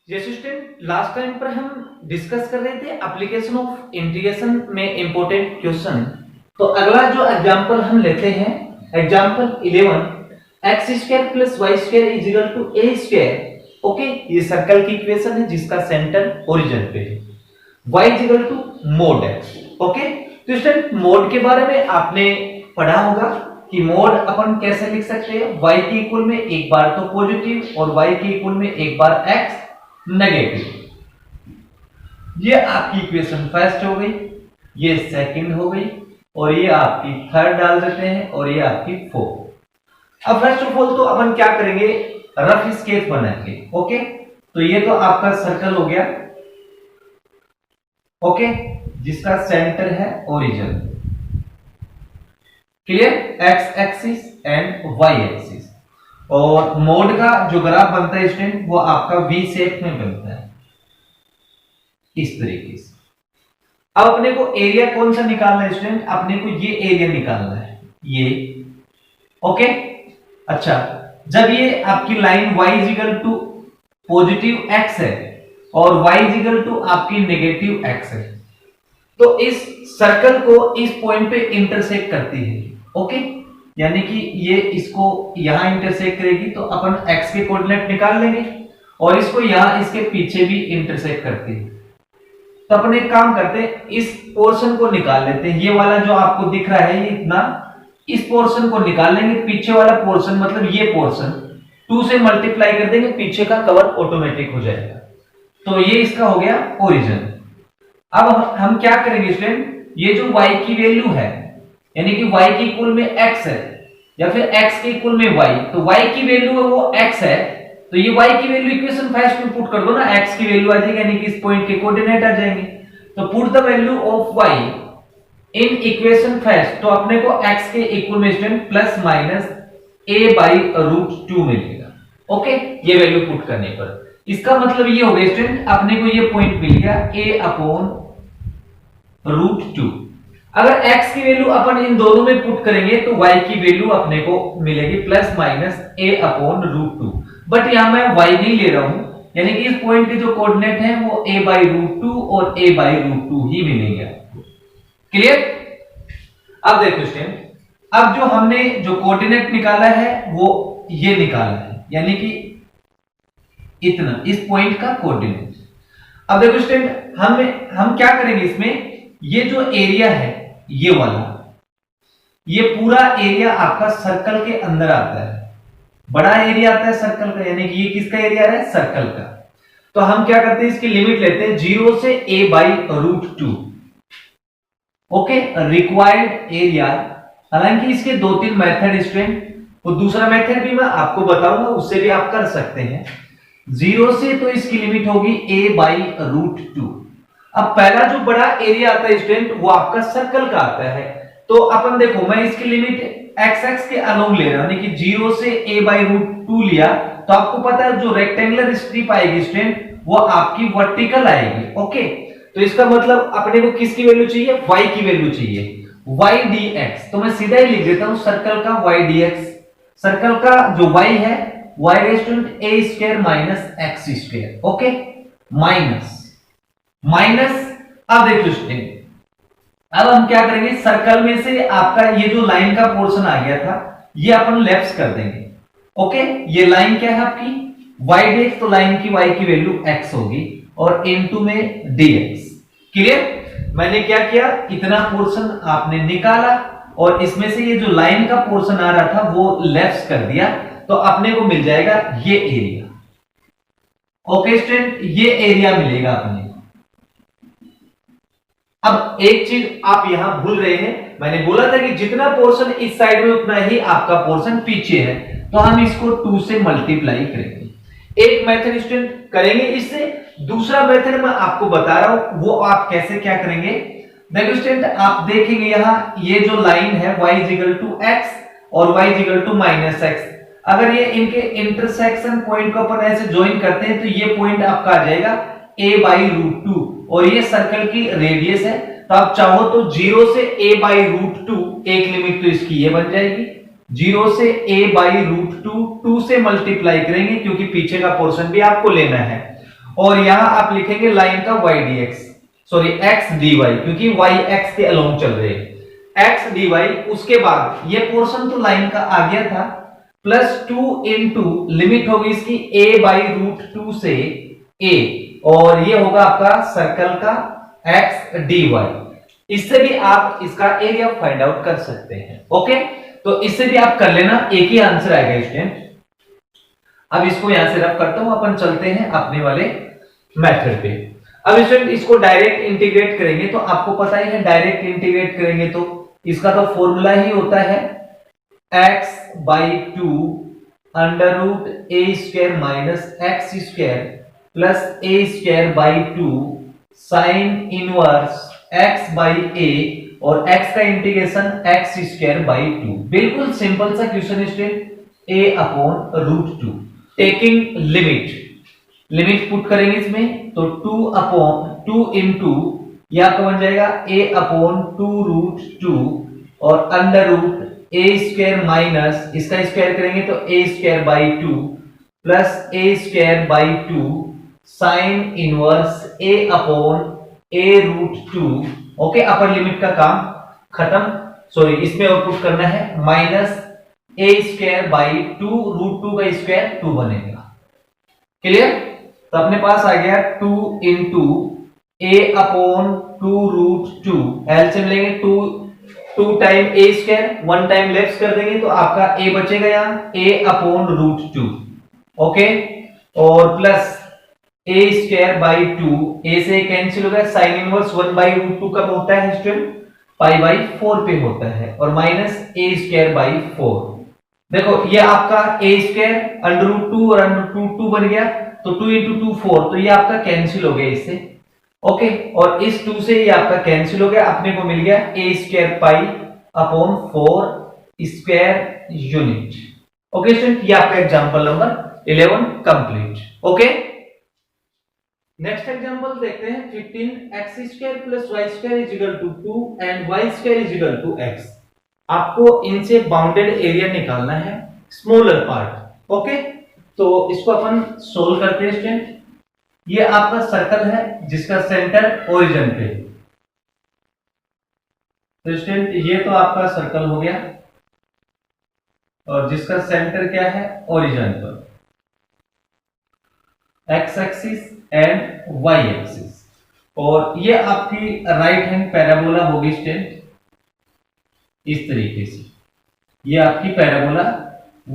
जैसे student last time पर हम डिस्कस कर रहे थे एप्लीकेशन ऑफ इंटीग्रेशन में इंपॉर्टेंट क्वेश्चन। तो अगला जो एग्जांपल हम लेते हैं example 11 x square plus y square is equal to a square. Okay, ये सर्कल की इक्वेशन है जिसका सेंटर ओरिजिन पे है। y is equal to mode है। ओके, तो स्टूडेंट मोड के बारे में आपने पढ़ा होगा कि मोड अपन कैसे लिख सकते हैं, y के इक्वल में एक बार तो पॉजिटिव और y के इक्वल में एक बार x नेगेटिव। ये आपकी इक्वेशन फर्स्ट हो गई, ये सेकंड हो गई और ये आपकी थर्ड डाल देते हैं और ये आपकी फोर्थ। अब फर्स्ट ऑफ ऑल तो अपन क्या करेंगे, रफ स्केच बनाएंगे। ओके, तो ये तो आपका सर्कल हो गया, ओके, जिसका सेंटर है origin. Clear, x axis and y axis. और मोड का जो ग्राफ बनता है स्टूडेंट वो आपका वी शेप में बनता है इस तरीके से। अब अपने को एरिया कौन सा निकालना है स्टूडेंट, अपने को ये एरिया निकालना है ये। ओके, अच्छा, जब ये आपकी line y is equal to positive x है और y इज इक्वल टू आपकी नेगेटिव x है, तो इस सर्कल को इस पॉइंट पे इंटरसेक्ट करती है। ओके, यानी कि ये इसको यहां इंटरसेक्ट करेगी तो अपन x के कोऑर्डिनेट निकाल लेंगे और इसको यहां इसके पीछे भी इंटरसेक्ट करती है। तो अपन एक काम करते हैं, इस पोर्शन को निकाल लेते हैं। ये वाला जो आपको दिख रहा है ये इतना, इस पोर्शन को निकाल लेंगे। पीछे वाला पोर्शन मतलब ये पोर्शन 2 से मल्टीप्लाई कर देंगे, पीछे का कवर ऑटोमेटिक हो जाएगा। तो ये इसका हो गया ओरिजिन। अब हम क्या करेंगे स्टूडेंट, ये जो y की वैल्यू है यानी कि y के इक्वल में x है या फिर x के इक्वल में y, तो y की वैल्यू है वो x है, तो ये y की वैल्यू इक्वेशन फर्स्ट में पुट कर दो ना, x की वैल्यू आ जाएगी यानी कि इस पॉइंट के कोऑर्डिनेट आ जाएंगे। तो put the value of y in equation first, तो अपने को x के इक्वल में स्टूडेंट प्लस माइनस a/√2 मिलेगा। ओके, ये वैल्यू पुट करने पर इसका मतलब ये हो गया स्टूडेंट, अपने को ये पॉइंट मिल गया a/√2। अगर x की वैल्यू अपन इन दोनों में पुट करेंगे तो y की वैल्यू अपने को मिलेगी प्लस माइनस a/√2। बट यहां मैं y नहीं ले रहा हूं, यानी कि इस पॉइंट के जो कोऑर्डिनेट हैं वो a/√2 और a/√2 ही मिलेंगे आपको। क्लियर, अब देखो स्टूडेंट, अब जो हमने जो कोऑर्डिनेट निकाला है वो ये निकाला है, यानी कि इतना इस पॉइंट का कोऑर्डिनेट। अब देखो स्टूडेंट, हम क्या करेंगे इसमें, ये जो एरिया है ये वाला, ये पूरा एरिया आपका सर्कल के अंदर आता है, बड़ा एरिया आता है सर्कल का, यानी कि ये किसका एरिया आ रहा है, सर्कल का। तो हम क्या करते हैं, इसकी लिमिट लेते हैं 0 से a/√2। ओके, रिक्वायर्ड एरिया, हालांकि इसके 2-3 मेथड स्टूडेंट, वो दूसरा मेथड भी मैं आपको बताऊंगा, उससे भी आप कर सकते हैं। 0 से तो इसकी लिमिट होगी a/√2। अब पहला जो बड़ा एरिया आता है स्टूडेंट वो आपका सर्कल का आता है, तो अपन देखो मैं इसकी लिमिट x के अलोंग ले रहा हूं, यानी कि 0 से a/√2 लिया, तो आपको पता है जो रेक्टेंगुलर स्ट्रिप आएगी स्टूडेंट वो आपकी वर्टिकल आएगी। ओके, तो इसका मतलब अपने को किसकी वैल्यू चाहिए, y की वैल्यू चाहिए, y dx। तो मैं सीधा ही लिख देता हूं सर्कल का y dx। सर्कल का जो y है y student a² minus x²। Okay, minus अब देखो स्टूडेंट, अब हम क्या करेंगे, सर्कल में से आपका ये जो लाइन का पोर्शन आ गया था ये अपन लेफ्ट कर देंगे। ओके, ये लाइन क्या है आपकी y dx, तो लाइन की y की वैल्यू x होगी और इनटू में dx। क्लियर, मैंने क्या किया, इतना पोर्शन आपने निकाला और इसमें से ये जो लाइन का पोर्शन आ रहा था वो लेफ्ट कर दिया, तो अपने को मिल जाएगा ये एरिया। ओके स्टूडेंट, ये एरिया मिलेगा अपने। अब एक चीज आप यहां भूल रहे हैं, मैंने बोला था कि जितना पोर्शन इस साइड में उतना ही आपका पोर्शन पीछे है, तो हम इसको 2 से मल्टीप्लाई करेंगे। एक मेथड स्टूडेंट करेंगे इससे, दूसरा मेथड मैं आपको बता रहा हूं वो आप कैसे क्या करेंगे। देखो स्टूडेंट, आप देखेंगे यहां ये जो लाइन है y x और y -x, अगर ये इनके इंटरसेक्शन पॉइंट को अपन ऐसे ज्वाइन करते हैं तो ये पॉइंट आपका आ जाएगा a/√2 और ये सर्कल की रेडियस है। तो आप चाहो तो 0 से a/√2, एक लिमिट तो इसकी ये बन जाएगी, 0 से a/√2 2 से मल्टीप्लाई करेंगे क्योंकि पीछे का पोर्शन भी आपको लेना है, और यहां आप लिखेंगे लाइन का y dx, sorry x dy, क्योंकि y x के अलोंग चल रहे हैं, x dy। उसके बाद ये पोर्शन तो लाइन का आ गया था, प्लस 2 इंटू लिमिट होगी इसकी a बाई रूट 2 से a, और ये होगा आपका सर्कल का x dy। इससे भी आप इसका एरिया फाइंड आउट कर सकते हैं। ओके, तो इससे भी आप कर लेना, एक ही आंसर आएगा स्टूडेंट। अब इसको यहां से रफ करता हूं, अपन चलते हैं अपने वाले मेथड पे। अब स्टूडेंट इसको डायरेक्ट इंटीग्रेट करेंगे, तो आपको पता ही है डायरेक्ट इंटीग्रेट करेंगे तो इसका तो फॉर्मूला ही होता है x by 2 under root a square minus x square plus a square by 2 sine inverse x by a, और x का इंटीग्रेशन x स्क्वायर बाई 2। बिल्कुल सिंपल सा question student, a upon root 2। Taking limit put करेंगे इसमें, तो 2 upon 2 into ये आपका बन जाएगा a अपॉन 2 रूट 2 और under root a square minus इसका स्क्वायर करेंगे तो a square by 2 plus a square by 2 sine inverse a upon a root 2। Okay, upper limit का काम खत्म, सॉरी इसमें और पुट करना है minus a square by 2 root 2 का स्क्वायर 2 बनेगा। क्लियर? तो अपने पास आ गया 2 into a upon 2 root 2, LCM लेंगे 2 time a square, 1 time left कर देंगे तो आपका a बचेगा यहाँ a अपॉन रूट 2। ओके, और plus a square by 2, a से कैंसिल हो गया, साइन इनवर्स 1 बाई रूट 2 कब होता है स्टूडेंट? पाई बाई 4 पे होता है, और माइनस a स्क्वायर बाई 4। देखो ये आपका a स्क्वायर अंडर रूट 2 और अंडर रूट 2 बन गया, तो 2 इंटू 2 4, तो ये आपका कैंसिल हो गया इससे। ओके, और इस 2 से ये आपका कैंसिल हो गया, अपने को मिल गया a square pi upon 4 square unit. Okay student, ये आपका example number 11 complete. Okay, next example देखते हैं 15x square plus y square is equal to 2 and y square is equal to x। आपको इनसे बाउंडेड एरिया निकालना है, smaller part. Okay, तो इसको अपन सोल्व करते हैं स्टूडेंट। ये आपका सर्कल है जिसका सेंटर ओरिजिन पे, तो स्टूडेंट ये तो आपका सर्कल हो गया, और जिसका सेंटर क्या है? ओरिजिन पर, x axis and y axis, और ये आपकी राइट हैंड पैराबोला होगी स्टूडेंट इस तरीके से। ये आपकी पैराबोला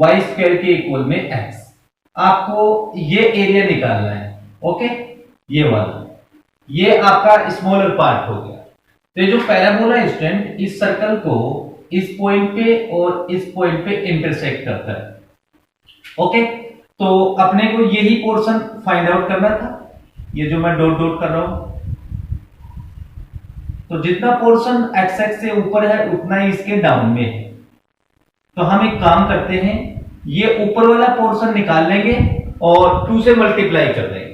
y स्क्वायर के इक्वल में x। आपको ये एरिया निकालना है। ओके, ये वाला, ये आपका स्मॉलर पार्ट हो गया। तो ये जो पैराबोला स्टूडेंट इस सर्कल को इस पॉइंट पे और इस पॉइंट पे इंटरसेक्ट करता है। ओके, तो अपने को यही पोर्शन फाइंड आउट करना था, ये जो मैं डॉट डॉट कर रहा हूं। तो जितना पोर्शन एक्स एक्स से ऊपर है उतना ही इसके डाउन में है। तो हम एक काम करते हैं, ये ऊपर वाला पोर्शन निकाल लेंगे और 2 से मल्टीप्लाई कर देंगे।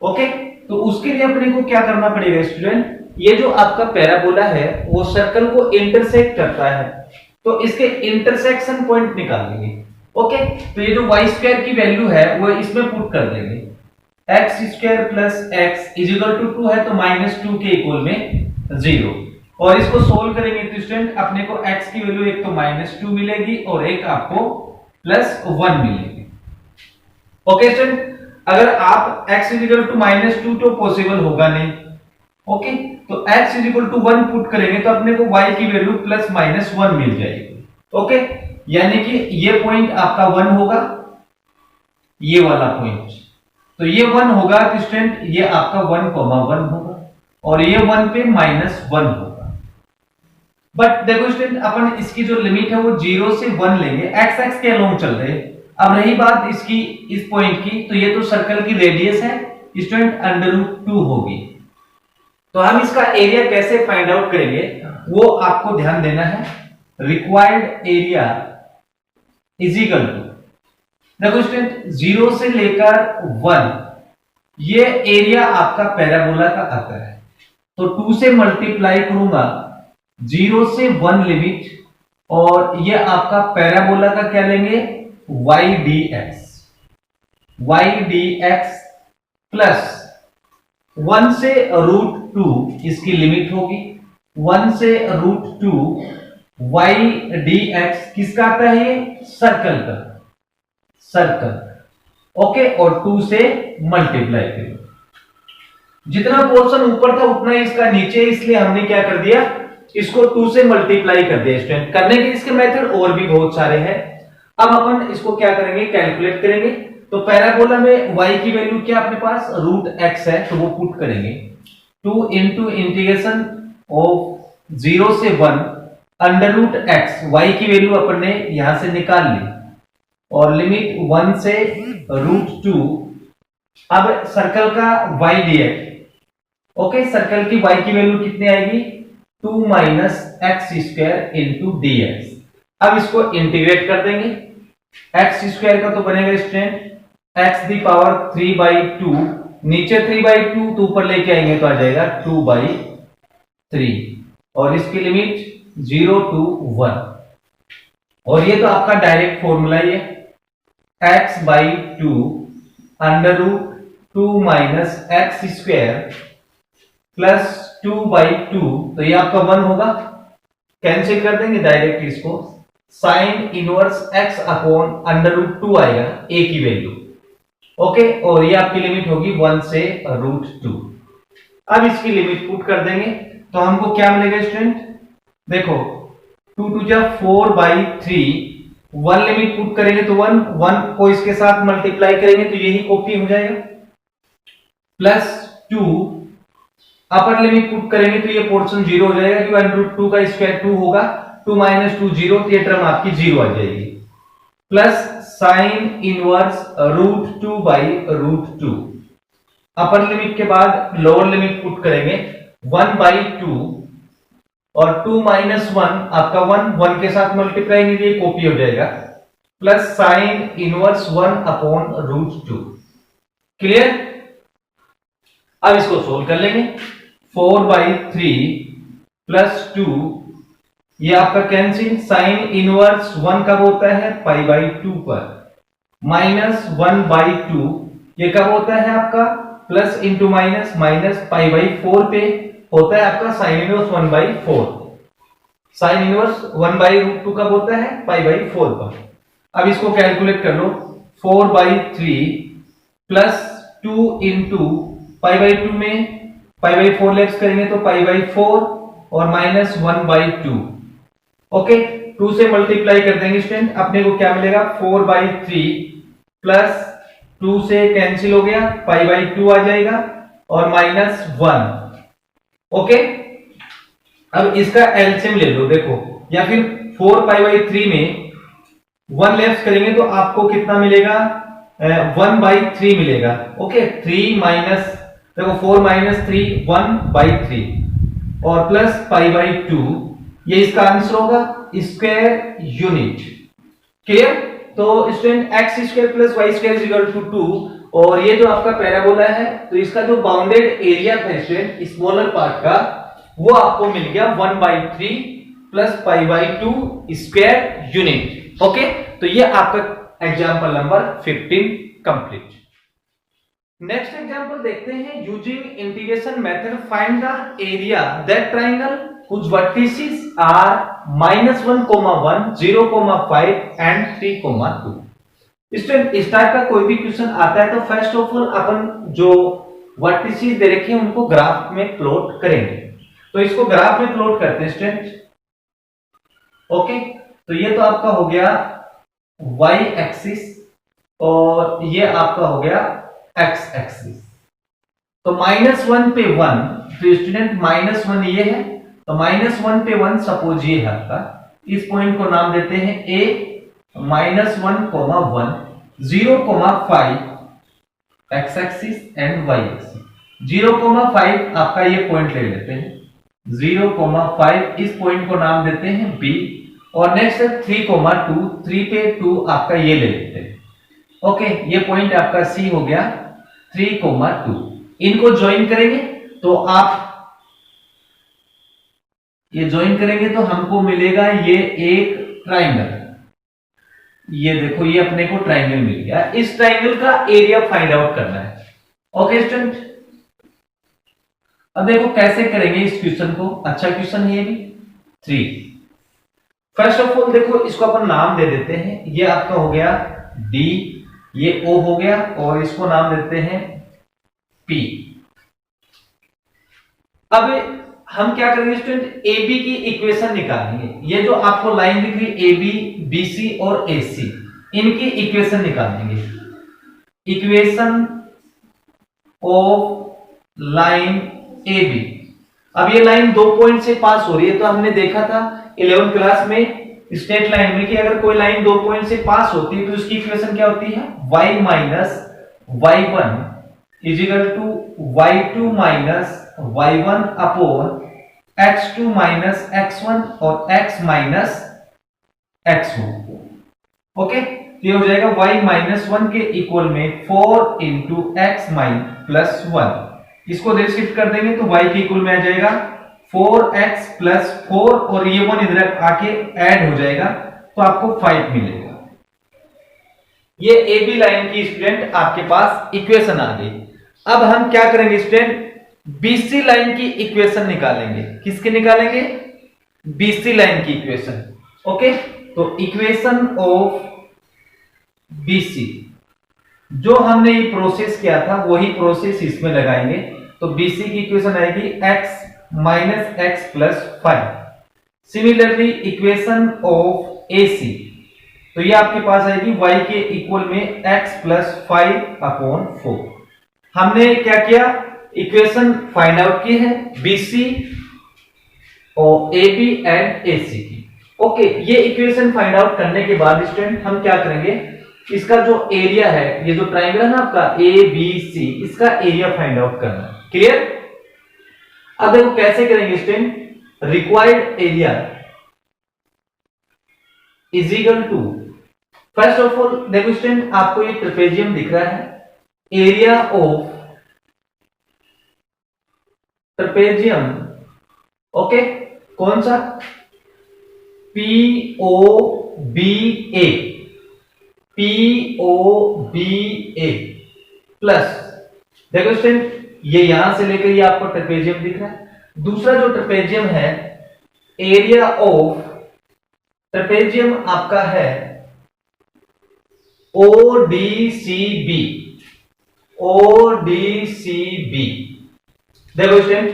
ओके, तो उसके लिए अपने को क्या करना पड़ेगा स्टूडेंट? ये जो आपका पैराबोला है वो सर्कल को इंटरसेक्ट करता है, तो इसके इंटरसेक्शन पॉइंट निकाल लेंगे। ओके, तो ये जो y स्क्वायर की वैल्यू है वो इसमें पुट कर देंगे, x square plus x is equal to 2 है तो -2 के इक्वल में 0, और इसको सोल्व करेंगे तो स्टूडेंट अपने को x की वैल्यू एक तो -2 मिलेगी और एक आपको +1 मिलेगी। ओके स्टूडेंट, अगर आप x इज इक्वल टू -2 तो पॉसिबल होगा नहीं। ओके, तो x is equal to 1 put करेंगे तो अपने को y की वैल्यू +-1 मिल जाएगी। ओके, यानी कि ये पॉइंट आपका 1 होगा, ये वाला पॉइंट, तो ये 1 होगा तो स्टूडेंट ये आपका 1,1 होगा, और ये 1 पे -1 होगा। बट देखो स्टूडेंट, अपन इसकी जो लिमिट है वो 0 से 1 लेंगे, x एक्स के अलोंग चल रहे। अब रही बात इसकी इस पॉइंट की, तो ये तो सर्कल की रेडियस है स्टूडेंट √2 होगी। तो हम इसका एरिया कैसे फाइंड आउट करेंगे वो आपको ध्यान देना है। Required area is equal to, देखो स्टूडेंट 0 से लेकर 1, ये एरिया आपका पैराबोला का आता है, तो 2 से मल्टीप्लाई करूंगा 0 से 1 लिमिट, और ये आपका पैराबोला का क्या लेंगे? y dx प्लस 1 से √2 इसकी लिमिट होगी, 1 से √2 y dx किसका आता है? सर्कल का, सर्कल। ओके, और 2 से मल्टीप्लाई करें। जितना पोर्शन ऊपर था उतना इसका नीचे, इसलिए हमने क्या कर दिया, इसको 2 से मल्टीप्लाई कर दिया। स्टूडेंट, करने के इसके मेथड और भी बहुत सारे हैं। अब अपन इसको क्या करेंगे, कैलकुलेट करेंगे। तो पैराबोला में y की वैल्यू क्या अपने पास √x है, तो वो पुट करेंगे 2 इंटू इंटीग्रेशन ऑफ 0 से 1 √x, y की वैल्यू अपन ने यहां से निकाल ली, और लिमिट 1 से √2। अब सर्कल का y dx, ओके, सर्कल की y की वैल्यू कितनी आएगी, 2 minus x square into dx। अब इसको इंटीग्रेट कर देंगे, एक्स स्क्वायर का तो बनेगा स्टूडेंट x दी पावर 3/2, नीचे 3/2 तो ऊपर लेके आएंगे तो आ जाएगा 2/3, और इसकी लिमिट 0 to 1। और ये तो आपका डायरेक्ट फॉर्मूला ही है, x/2 √2 minus x square plus 2/2, तो ये आपका 1 होगा, कैंसिल कर देंगे डायरेक्ट इसको, साइन इनवर्स x अपॉन √2 आएगा a की वैल्यू। ओके, और ये आपकी लिमिट होगी 1 से √2। अब इसकी लिमिट पुट कर देंगे तो हमको क्या मिलेगा स्टूडेंट, देखो 2 2 जा 4/3, 1 लिमिट पुट करेंगे तो 1 1 को इसके साथ मल्टीप्लाई करेंगे तो यही कॉपी हो जाएगा, प्लस 2 अपर लिमिट पुट करेंगे तो ये पोर्शन 0 हो जाएगा, क्योंकि √2 का स्क्वायर 2 होगा, 2 माइनस 2 0, तो ये टर्म आपकी 0 आ जाएगी, plus sine inverse √2/√2। Upper limit के बाद लोअर लिमिट पुट करेंगे 1/2, और 2 माइनस 1 आपका 1 के साथ मल्टीप्लाई कीजिए, कॉपी हो जाएगा, प्लस साइन इनवर्स 1/√2। क्लियर? अब इसको सोल्व कर लेंगे, 4/3 प्लस 2, ये आपका कैंसिल, साइन इनवर्स 1 कब होता है, π/2 पर, माइनस 1/2 ये कब होता है आपका, प्लस इंटू माइनस, माइनस π/4 पे होता है आपका साइन इनवर्स 1/4, साइन इनवर्स 1/√2 कब होता है, π/4 पर। अब इसको कैलकुलेट कर लो, 4/3 प्लस 2 इंटू π/2 में π/4 लेफ्ट करेंगे तो π/4 और माइनस 1/2। ओके, 2 से मल्टीप्लाई कर देंगे स्टूडेंट, अपने को क्या मिलेगा, 4/3 प्लस 2 से कैंसिल हो गया, π/2 आ जाएगा, और माइनस 1। ओके, अब इसका एलसीएम ले लो, देखो, या फिर 4π/3 में 1 लेफ्ट करेंगे तो आपको कितना मिलेगा, 1/3 मिलेगा। ओके, 3 माइनस, देखो 4 माइनस 3 1/3, और प्लस π/2, ये इसका आंसर होगा, स्क्वायर यूनिट। क्लियर? तो student x square plus y square is equal to 2, और ये जो आपका पैराबोला है तो इसका जो बाउंडेड एरिया था स्टूडेंट स्मॉलर पार्ट का, वो आपको मिल गया 1/3 प्लस π/2 स्क्वायर यूनिट। ओके, तो ये आपका example number 15 complete. Next example देखते हैं, using integration method find the area that triangle whose vertices are -1, 1, 0,5 and 3,2। इस टाइप का कोई भी क्वेश्चन आता है तो फर्स्ट ऑफ ऑल अपन जो वर्टिसेस दे रखे हैं उनको ग्राफ में प्लॉट करेंगे। तो इसको ग्राफ में प्लॉट करते हैं स्टूडेंट। ओके, तो ये तो आपका हो गया y एक्सिस, और ये आपका हो गया x एक्सिस। तो -1 पे 1, तो स्टूडेंट -1 ये है, तो -1 पे 1 सपोज ये है आपका, इस पॉइंट को नाम देते हैं a, -1, 1, 0,5 x axis and y axis, 0,5 आपका ये पॉइंट ले लेते हैं, 0,5 इस पॉइंट को नाम देते हैं b, और नेक्स्ट है 3,2, 3 पे 2 आपका ये ले लेते हैं। ओके, ये पॉइंट आपका c हो गया 3,2। इनको ज्वाइन करेंगे तो आप ये ज्वाइन करेंगे तो हमको मिलेगा ये एक ट्राइंगल। ये देखो, ये अपने को ट्राइंगल मिल गया, इस ट्राइंगल का एरिया फाइंड आउट करना है। ओके स्टूडेंट, अब देखो कैसे करेंगे इस क्वेश्चन को, अच्छा क्वेश्चन है ये भी। 3 फर्स्ट ऑफ ऑल देखो इसको अपन नाम दे देते हैं, ये आपका हो गया D, ये O हो गया, और इसको नाम देते हैं P। अब हम क्या करेंगे स्टूडेंट, AB की इक्वेशन निकालेंगे। ये जो आपको लाइन दिख रही है AB, BC और AC, इनकी इक्वेशन निकालेंगे। Equation of line AB। अब ये लाइन 2 पॉइंट से पास हो रही है, तो हमने देखा था 11th क्लास में स्ट्रेट लाइन में कि अगर कोई लाइन 2 पॉइंट से पास होती है तो उसकी इक्वेशन क्या होती है, y minus y1 is equal to y2 minus y1 upon x2 minus x1 और x माइनस x1। ओके, तो ये हो जाएगा y माइनस 1 के इक्वल में 4 इंटू एक्स प्लस 1। इसको शिफ्ट कर देंगे तो y के इक्वल में आ जाएगा 4x प्लस 4, और ये 1 इधर आके ऐड हो जाएगा तो आपको 5 मिलेगा। ये AB लाइन की स्टूडेंट आपके पास इक्वेशन आ गई। अब हम क्या करेंगे स्टूडेंट, BC लाइन की इक्वेशन निकालेंगे। किसकी निकालेंगे, BC लाइन की इक्वेशन। ओके, तो इक्वेशन ऑफ BC, जो हमने ये प्रोसेस किया था वही प्रोसेस इसमें लगाएंगे। तो BC की इक्वेशन आएगी x minus x plus 5। Similarly equation of AC, तो ये आपके पास आएगी y के इक्वल में x प्लस 5 अपॉन 4। हमने क्या किया, इक्वेशन फाइंड आउट की है BC और AB एंड AC की। ओके, ये इक्वेशन फाइंड आउट करने के बाद स्टूडेंट हम क्या करेंगे, इसका जो एरिया है, ये जो ट्राइंगल है ना आपका ABC, इसका एरिया फाइंड आउट करना है। क्लियर। अब देखो कैसे करेंगे student, required area is equal to, first of all देखो स्टूडेंट आपको ये ट्रेपेजियम दिख रहा है, एरिया ऑफ ट्रेपेजियम। ओके, कौन सा, POBA, POBA प्लस, देखो स्टूडेंट ये यहां से लेकर ये आपको ट्रेपेजियम दिख रहा है। दूसरा जो ट्रेपेजियम है, एरिया ऑफ ट्रेपेजियम आपका है ODCB, ODCB। देखो स्टूडेंट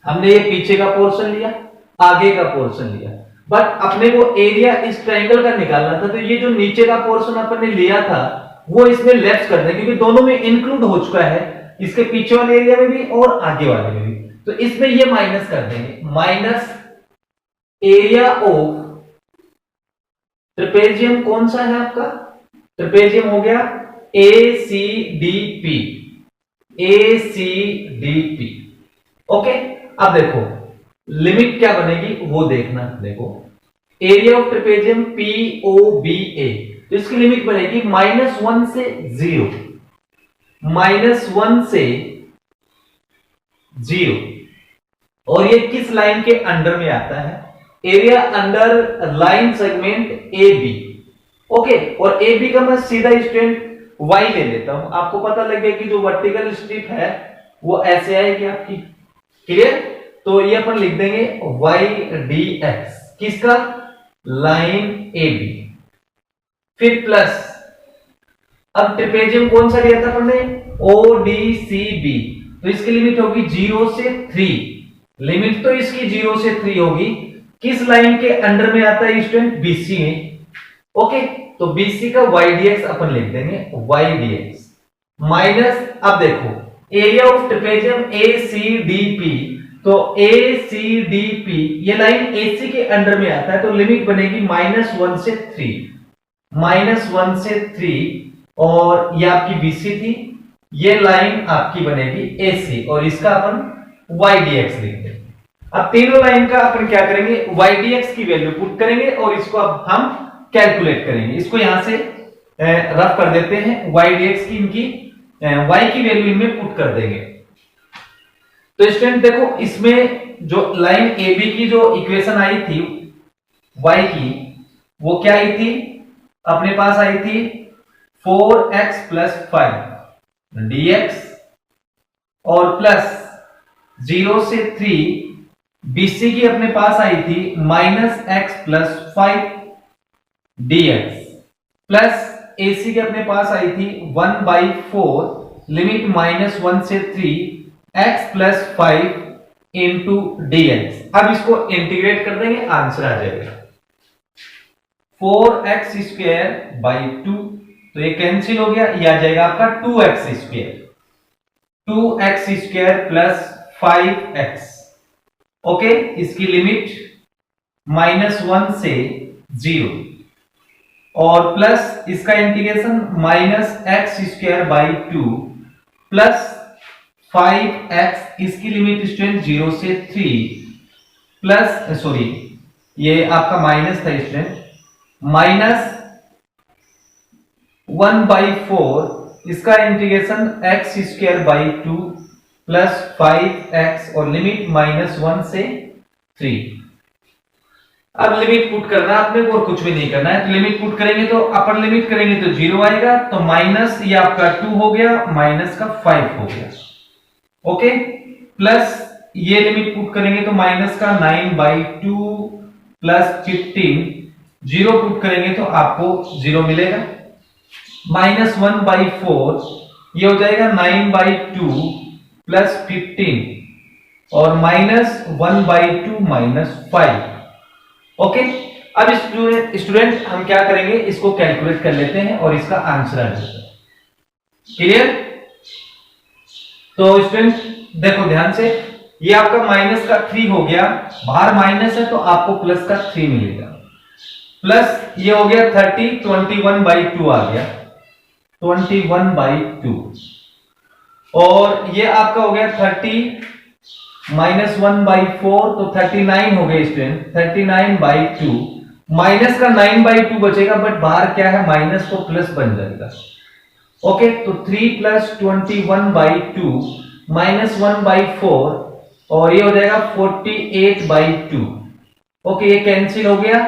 हमने ये पीछे का पोर्शन लिया, आगे का पोर्शन लिया, बट अपने को एरिया इस ट्रायंगल का निकालना था, तो ये जो नीचे का पोर्शन अपन ने लिया था वो इसमें लेफ्ट कर दें, क्योंकि दोनों में इंक्लूड हो चुका है, इसके पीछे वाले एरिया में भी और आगे वाले में भी। तो इसमें ये माइनस कर देंगे, माइनस एरिया ऑफ ट्रेपेजियम। कौन सा है आपका ट्रेपेजियम, हो गया ACDP, ACDP। ओके, अब देखो लिमिट क्या बनेगी वो देखना। देखो एरिया ऑफ ट्रेपेजियम POBA, तो इसकी लिमिट बनेगी -1 से 0, -1 से 0। और ये किस लाइन के अंडर में आता है, area under line segment AB। Okay, और AB का मैं सीधा स्टूडेंट Y ले लेता हूं, आपको पता लग गया कि जो वर्टिकल स्ट्रिप है वो ऐसे आएगी आपकी। क्लियर, तो ये अपन लिख देंगे YDX, किसका, लाइन AB। फिर प्लस, अब ट्रेपेजियम कौन सा लिया था अपन ने, ODCB, तो इसकी लिमिट होगी 0 से 3। लिमिट तो इसकी 0 से 3 होगी, किस लाइन के अंडर में आता है स्टूडेंट, BC में। ओके, तो BC का YDX अपन लिख देंगे, YDX माइनस, अब देखो एरिया ऑफ ट्रेपेजियम ACDP, तो ACDP ये लाइन AC के अंडर में आता है, तो लिमिट बनेगी -1 से 3, -1 से 3, और ये आपकी BC थी, ये लाइन आपकी बनेगी AC, और इसका अपन YDX लिख देंगे। अब तीनों लाइन का अपन क्या करेंगे, YDX की वैल्यू पुट करेंगे और इसको अब हम कैलकुलेट करेंगे। इसको यहां से रफ कर देते हैं, YDX की इनकी Y की वैल्यू इनमें पुट कर देंगे। तो स्टूडेंट देखो इसमें जो लाइन AB की जो इक्वेशन आई थी Y की, वो क्या आई थी, अपने पास आई थी 4x प्लस 5 dx और प्लस 0 से 3, BC की अपने पास आई थी -x+5 dx प्लस AC के अपने पास आई थी 1/4 लिमिट -1 से 3 x+5 इंटू dx। अब इसको इंटीग्रेट कर देंगे, आंसर आ जाएगा 4x² 2, तो ये कैंसिल हो गया, ये आ जाएगा आपका 2x² 2x² plus 5x। Okay, इसकी लिमिट -1 से 0 और प्लस इसका इंटीग्रेशन -x² 2 प्लस 5x, इसकी लिमिट स्टूडेंट 0 से 3 प्लस सॉरी ये आपका माइनस था स्टूडेंट, -1/4 इसका इंटीग्रेशन x² 2 प्लस 5x और लिमिट -1 से 3। अब लिमिट पुट करना है आपने को और कुछ भी नहीं करना है। तो लिमिट पुट करेंगे तो अपर लिमिट करेंगे तो 0 आएगा, तो माइनस ये आपका 2 हो गया, माइनस का 5 हो गया। ओके, प्लस ये लिमिट पुट करेंगे तो माइनस का 9/2 प्लस 15, 0 पुट करेंगे तो आपको 0 मिलेगा, -1/4 ये हो जाएगा 9/2 प्लस 15 और -1/2 -5। ओके, अब स्टूडेंट हम क्या करेंगे, इसको कैलकुलेट कर लेते हैं और इसका आंसर आ जाएगा। क्लियर? तो स्टूडेंट देखो ध्यान से, ये आपका माइनस का 3 हो गया, बाहर माइनस है तो आपको प्लस का 3 मिलेगा, प्लस ये हो गया 30 21/2 आ गया 21/2 और ये आपका हो गया 30 -1/4 तो 39 हो गए स्टूडेंट, 39/2 माइनस का 9/2 बचेगा, बट बाहर क्या है माइनस तो प्लस बन जाएगा। ओके, तो 3 + 21/2 -1/4 और ये हो जाएगा 48/2। ओके, ये कैंसिल हो गया,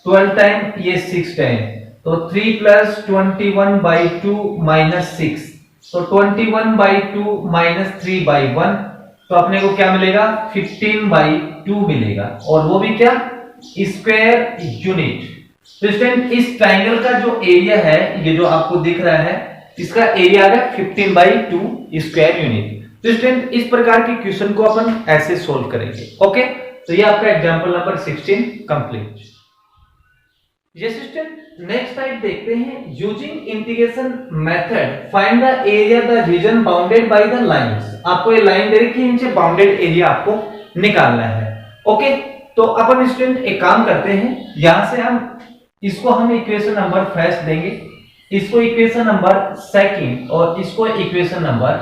12 टाइम ये 6 टाइम, तो 3 + 21/2 -6, तो 21/2 -3/1, तो अपने को क्या मिलेगा 15/2 मिलेगा, और वो भी क्या स्क्वायर यूनिट। तो स्टूडेंट इस ट्राइंगल का जो एरिया है, ये जो आपको दिख रहा है, इसका एरिया आ गया 15/2 स्क्वायर यूनिट। तो स्टूडेंट इस प्रकार के क्वेश्चन को अपन ऐसे सोल्व करेंगे। ओके, तो ये आपका example number 16 complete. Yes student, next type देखते हैं, using integration method find the area the reason bounded by the lines. आपको ये लाइन दे रखी है, इनसे बाउंडेड एरिया आपको निकालना है। ओके, तो अपन स्टूडेंट एक काम करते हैं, यहां से हम इक्वेशन नंबर फर्स्ट देंगे, इसको इक्वेशन नंबर सेकंड और इसको equation number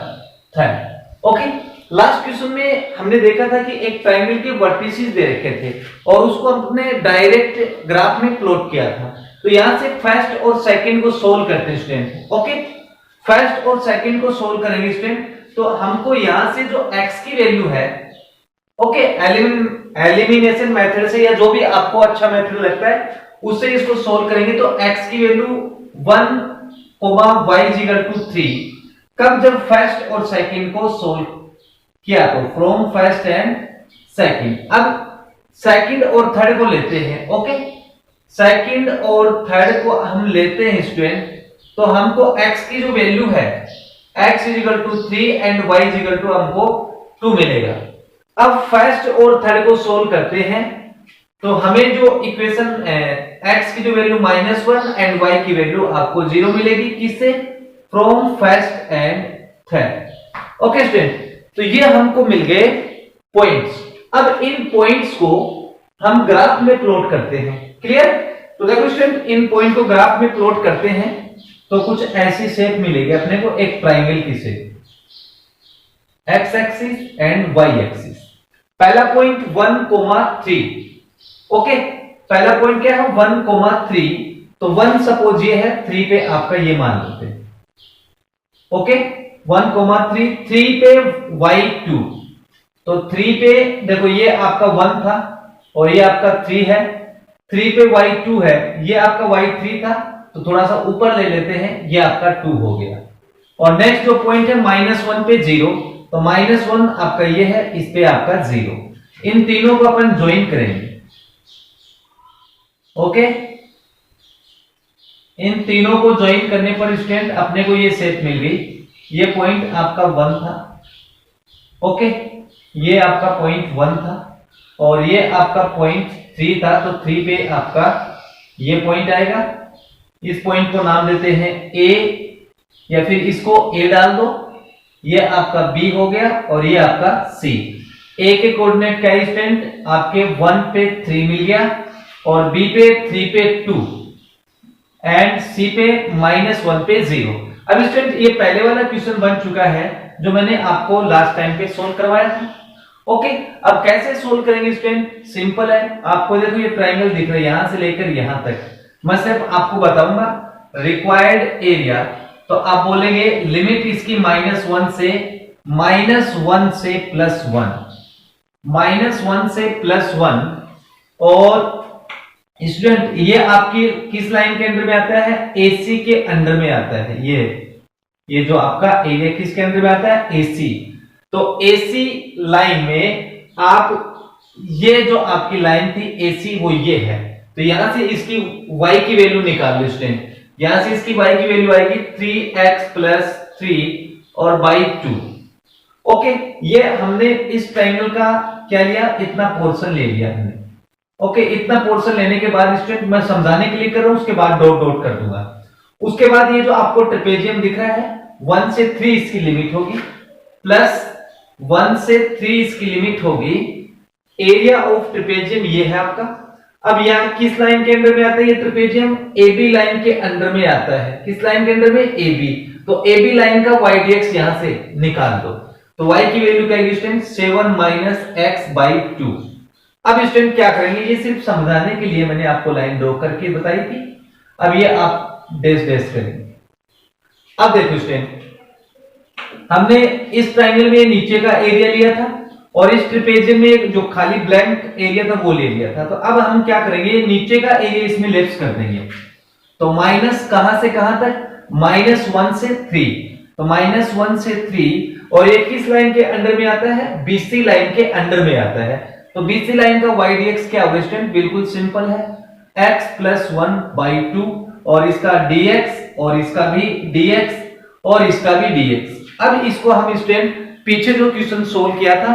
third. Okay, last question में हमने देखा था कि एक ट्रायंगल के वर्टिसेस दे रखे थे और उसको हमने डायरेक्ट ग्राफ में प्लॉट किया था। तो यहां से फर्स्ट और सेकंड को सोल्व करते हैं स्टूडेंट। ओके, फर्स्ट और सेकंड को सोल्व करेंगे स्टूडेंट, तो हमको यहां से जो x की वैल्यू है, ओके, एलिमिनेशन मेथड से या जो भी आपको अच्छा मेथड लगता है उससे इसको सोल्व करेंगे, तो x की वैल्यू 1, y 3। कब? जब फर्स्ट और सेकंड को सोल्व किया, तो फ्रॉम फर्स्ट एंड सेकंड। अब सेकंड और थर्ड को लेते हैं। ओके, सेकंड और थर्ड को हम लेते हैं स्टूडेंट, तो हमको x की जो वैल्यू है x 3 एंड y हमको 2 मिलेगा। अब फर्स्ट और थर्ड को सोल्व करते हैं, तो हमें जो इक्वेशन x की जो वैल्यू -1 एंड y की वैल्यू आपको 0 मिलेगी, किससे? From first and third. Okay student, तो ये हमको मिल गए पॉइंट्स। अब इन पॉइंट्स को हम ग्राफ में प्लॉट करते हैं। क्लियर? तो देखो स्टूडेंट, इन पॉइंट को ग्राफ में प्लॉट करते हैं तो कुछ ऐसी शेप मिलेगी अपने को, एक ट्राइंगल की shape, x axis and y axis. पहला पॉइंट 1, 3। ओके, पहला पॉइंट क्या है 1, 3, तो 1 सपोज ये है, 3 पे आपका ये मान लेते हैं। ओके, 1, 3, 3 पे y2, तो 3 पे देखो ये आपका 1 था और ये आपका 3 है, 3 पे y2 है, ये आपका y3 था, तो थोड़ा सा ऊपर ले लेते हैं, ये आपका 2 हो गया। और नेक्स्ट जो पॉइंट है -1 पे 0, तो -1 आपका ये है, इस पे आपका 0। इन तीनों को अपन ज्वाइन करेंगे। ओके, इन तीनों को ज्वाइन करने पर स्टूडेंट अपने को ये शेप मिल गई। ये पॉइंट आपका 1 था। ओके, ये आपका पॉइंट 1 था और ये आपका पॉइंट 3 था। तो 3 पे आपका ये पॉइंट आएगा। इस पॉइंट को नाम देते हैं ए, या फिर इसको ए डाल दो। ये आपका बी हो गया और ये आपका सी। ए के कोऑर्डिनेट क्या है स्टूडेंट? आपके 1 पे 3 मिल गया और बी पे 3 पे 2 एंड सी पे -1 पे 0। अब स्टूडेंट ये पहले वाला क्वेश्चन बन चुका है जो मैंने आपको लास्ट टाइम पे सोल्व करवाया था। ओके, अब कैसे सोल्व करेंगे स्टूडेंट? सिंपल है। आपको देखो ये ट्रायंगल दिख रहा है, यहां से लेकर यहां तक। मैं सिर्फ आपको बताऊंगा रिक्वायर्ड एरिया। तो आप बोलेंगे लिमिट इसकी -1 से -1 से +1, -1 से +1। और स्टूडेंट ये आपकी किस लाइन के अंडर में आता है? AC के अंडर में आता है। ये जो आपका एरिया किसके अंदर में आता है? AC। तो AC लाइन में आप ये जो आपकी लाइन थी AC वो ये है। तो यहां से इसकी y की वैल्यू निकाल लो स्टूडेंट। यहां से इसकी y की वैल्यू आएगी 3x + 3 और बाई 2। ओके, ये हमने इस ट्रायंगल का क्या लिया? इतना पोर्शन ले लिया हमने। ओके, इतना पोर्शन लेने के बाद स्टूडेंट मैं समझाने के लिए कर रहा हूं, उसके बाद डॉट डॉट कर दूंगा। उसके बाद ये जो आपको ट्रेपेजियम दिख रहा है 1 से 3 इसकी लिमिट होगी, प्लस 1 से 3 इसकी लिमिट होगी। एरिया ऑफ ट्रेपेजियम ये है आपका। अब यहाँ किस लाइन के अंडर में आता है ये ट्रेपेजियम? AB लाइन के अंडर में आता है। किस लाइन के अंडर में? AB। तो AB लाइन का y dx यहां से निकाल दो। तो y की वैल्यू क्या है स्टूडेंट? 7 - x/2। अब स्टूडेंट क्या करेंगे? ये सिर्फ समझाने के लिए मैंने आपको लाइन ड्रॉ करके बताई थी। अब ये आप डैश डैश करेंगे। अब देखो स्टूडेंट, हमने इस ट्रायंगल में नीचे का एरिया लिया था और इस ट्रेपेजियम में जो खाली ब्लैंक एरिया था वो ले लिया था। तो अब हम क्या करेंगे? ये नीचे का एरिया इसमें लेफ्ट कर देंगे। तो माइनस कहां से कहां तक? -1 से 3। तो -1 से 3 और ये किस लाइन के अंडर में आता है? BC लाइन के अंडर में आता है। तो BC लाइन का y dx क्या होगा स्टूडेंट? बिल्कुल सिंपल है, x + 1/2 और इसका dx और इसका भी dx और इसका भी dx। अब इसको हम स्टूडेंट पीछे जो क्वेश्चन सोल्व किया था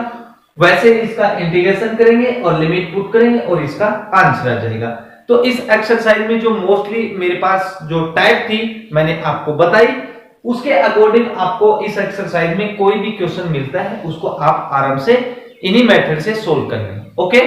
वैसे इसका इंटीग्रेशन करेंगे और लिमिट पुट करेंगे और इसका आंसर आ जाएगा। तो इस एक्सरसाइज में जो मोस्टली मेरे पास जो टाइप थी मैंने आपको बताई, उसके अकॉर्डिंग आपको इस एक्सरसाइज में कोई भी क्वेश्चन मिलता है उसको आप आराम से इन्हीं मेथड से सोल्व कर लेंगे। ओके।